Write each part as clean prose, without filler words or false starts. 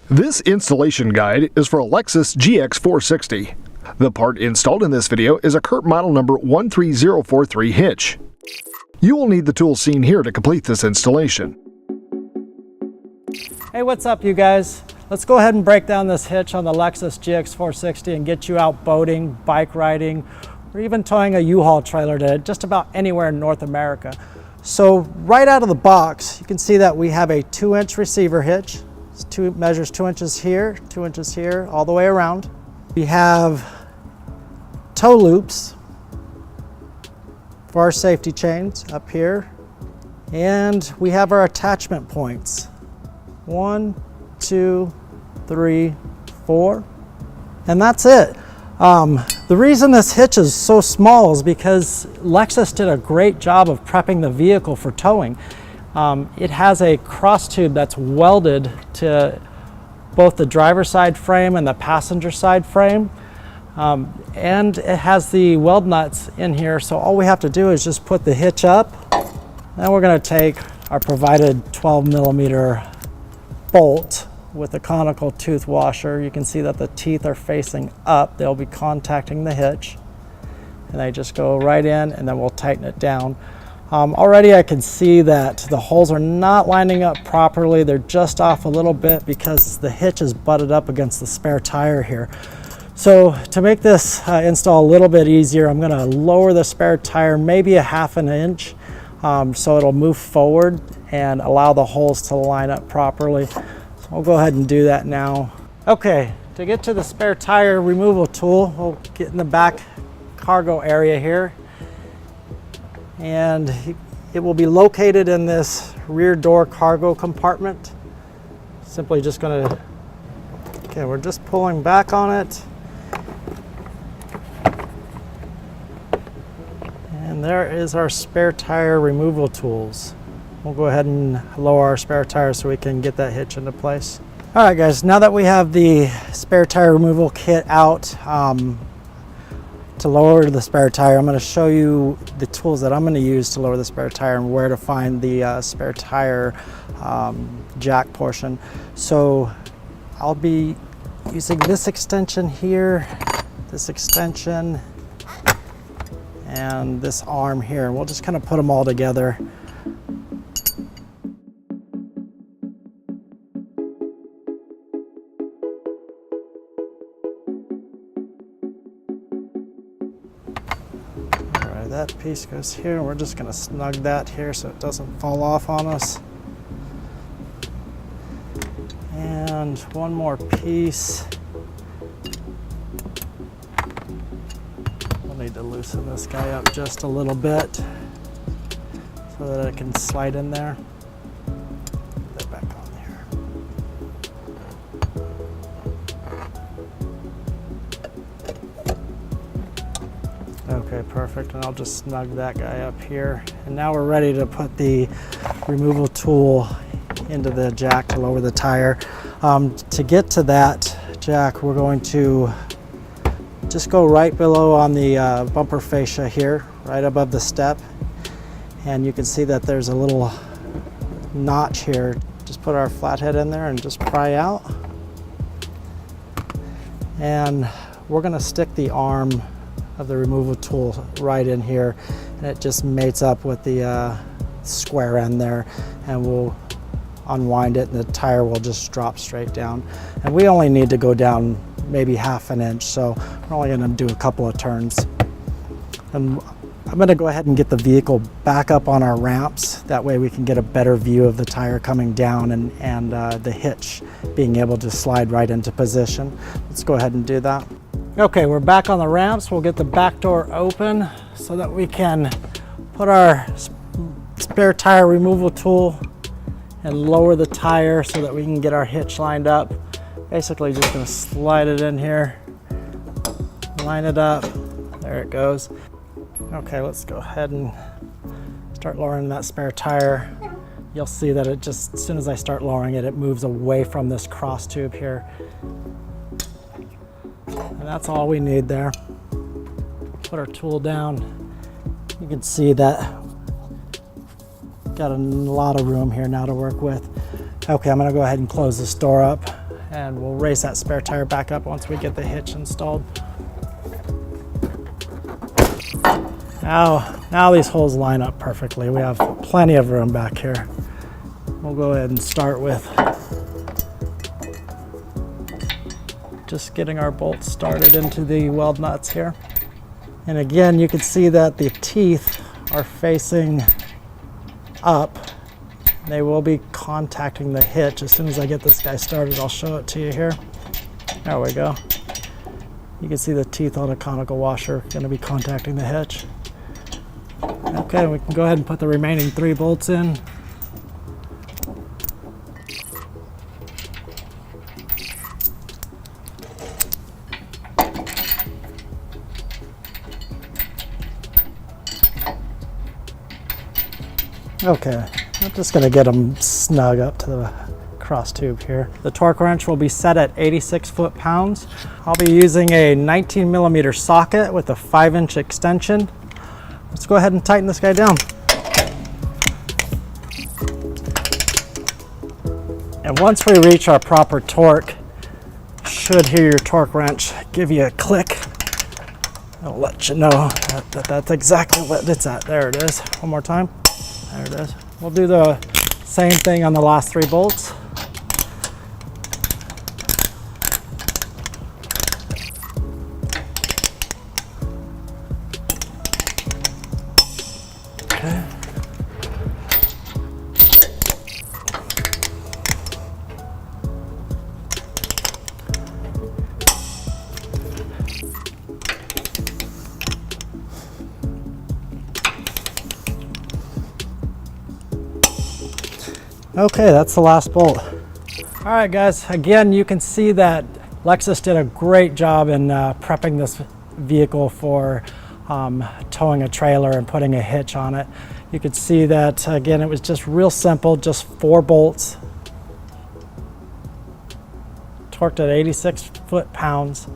This installation guide is for a Lexus GX 460. The part installed in this video is a Curt model number 13043 Hitch. You will need the tools seen here to complete this installation. Hey, what's up you guys? Let's go ahead and break down this hitch on the Lexus GX 460 and get you out boating, bike riding, or even towing a U-Haul trailer to just about anywhere in North America. So right out of the box, you can see that we have a 2-inch receiver hitch. It measures 2 inches here, 2 inches here, all the way around. We have tow loops for our safety chains up here. And we have our attachment points. 1, 2, 3, 4, and that's it. The reason this hitch is so small is because Lexus did a great job of prepping the vehicle for towing. It has a cross tube that's welded to both the driver's side frame and the passenger side frame. And it has the weld nuts in here, so all we have to do is just put the hitch up. Then we're going to take our provided 12mm bolt with a conical tooth washer. You can see that the teeth are facing up. They'll be contacting the hitch. And they just go right in, and then we'll tighten it down. Already I can see that the holes are not lining up properly. They're just off a little bit because the hitch is butted up against the spare tire here. So to make this install a little bit easier, I'm going to lower the spare tire maybe 1/2 inch so it'll move forward and allow the holes to line up properly. So I'll go ahead and do that now. Okay, to get to the spare tire removal tool, we'll get in the back cargo area here. And it will be located in this rear door cargo compartment. Simply just gonna, okay, we're just pulling back on it. And there is our spare tire removal tools. We'll go ahead and lower our spare tire so we can get that hitch into place. All right guys, now that we have the spare tire removal kit out, to lower the spare tire, I'm going to show you the tools that I'm going to use to lower the spare tire and where to find the spare tire jack portion. So I'll be using this extension here, this extension, and this arm here. We'll just kind of put them all together. That piece goes here, and we're just going to snug that here so it doesn't fall off on us. And one more piece. We'll need to loosen this guy up just a little bit so that it can slide in there. Put that back on there. Okay, perfect, and I'll just snug that guy up here. And now we're ready to put the removal tool into the jack to lower the tire. To get to that jack, we're going to just go right below on the bumper fascia here, right above the step. And you can see that there's a little notch here. Just put our flathead in there and just pry out. And we're gonna stick the arm of the removal tool right in here, and it just mates up with the square end there, and we'll unwind it and the tire will just drop straight down. And we only need to go down maybe 1/2 inch, so we're only going to do a couple of turns. And I'm going to go ahead and get the vehicle back up on our ramps. That way we can get a better view of the tire coming down and the hitch being able to slide right into position. Let's go ahead and do that. Okay, we're back on the ramps. We'll get the back door open so that we can put our spare tire removal tool and lower the tire so that we can get our hitch lined up. Basically just gonna slide it in here, line it up, there it goes. Okay, let's go ahead and start lowering that spare tire. You'll see that it just, as soon as I start lowering it, it moves away from this cross tube here. And that's all we need there. Put our tool down. You can see that got a lot of room here now to work with. Okay, I'm gonna go ahead and close this door up and we'll raise that spare tire back up once we get the hitch installed. Now these holes line up perfectly. We have plenty of room back here. We'll go ahead and start with just getting our bolts started into the weld nuts here. And again, you can see that the teeth are facing up. They will be contacting the hitch. As soon as I get this guy started, I'll show it to you here. There we go. You can see the teeth on a conical washer going to be contacting the hitch. Okay, we can go ahead and put the remaining 3 bolts in. Okay, I'm just going to get them snug up to the cross tube here. The torque wrench will be set at 86 foot-pounds. I'll be using a 19mm socket with a 5-inch extension. Let's go ahead and tighten this guy down. And once we reach our proper torque, you should hear your torque wrench give you a click. It'll let you know that that's exactly what it's at. There it is. One more time. There it is. We'll do the same thing on the last 3 bolts. Okay. Okay, that's the last bolt. All right, guys, again, you can see that Lexus did a great job in prepping this vehicle for towing a trailer and putting a hitch on it. You could see that, again, it was just real simple, just 4 bolts, torqued at 86 foot-pounds,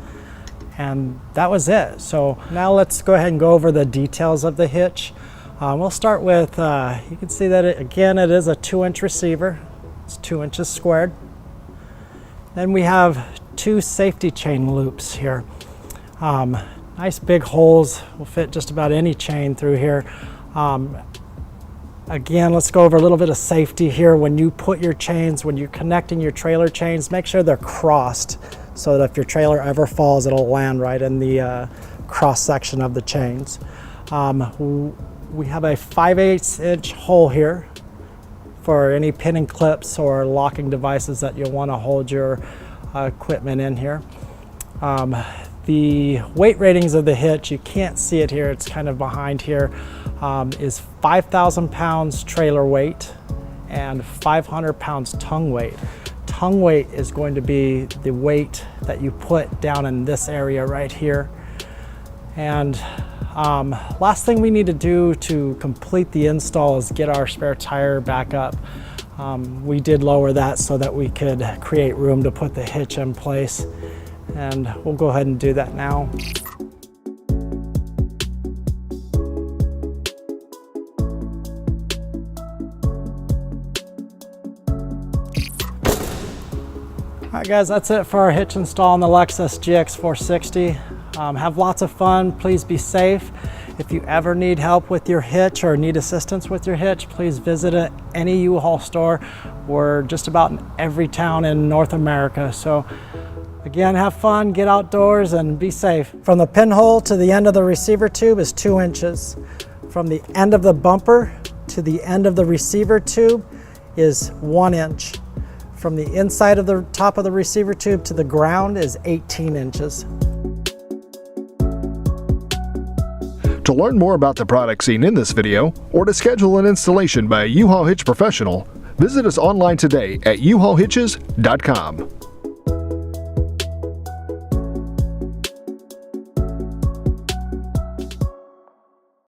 and that was it. So now let's go ahead and go over the details of the hitch. We'll start with, you can see that it is a 2-inch receiver. It's 2 inches squared. Then we have 2 safety chain loops here. Nice big holes, will fit just about any chain through here. Again, let's go over a little bit of safety here. When you put your chains, when you're connecting your trailer chains, make sure they're crossed so that if your trailer ever falls, it'll land right in the cross section of the chains. We have a 5/8 inch hole here for any pin and clips or locking devices that you'll want to hold your equipment in here. The weight ratings of the hitch, you can't see it here, it's kind of behind here, is 5,000 pounds trailer weight and 500 pounds tongue weight. Tongue weight is going to be the weight that you put down in this area right here. And last thing we need to do to complete the install is get our spare tire back up. We did lower that so that we could create room to put the hitch in place, and we'll go ahead and do that now. All right, guys, that's it for our hitch install on the Lexus GX 460. Have lots of fun. Please be safe. If you ever need help with your hitch or need assistance with your hitch, please visit any U-Haul store. We're just about in every town in North America. So again, have fun, get outdoors, and be safe. From the pinhole to the end of the receiver tube is 2 inches. From the end of the bumper to the end of the receiver tube is 1 inch. From the inside of the top of the receiver tube to the ground is 18 inches. To learn more about the products seen in this video, or to schedule an installation by a U-Haul Hitch professional, visit us online today at uhaulhitches.com.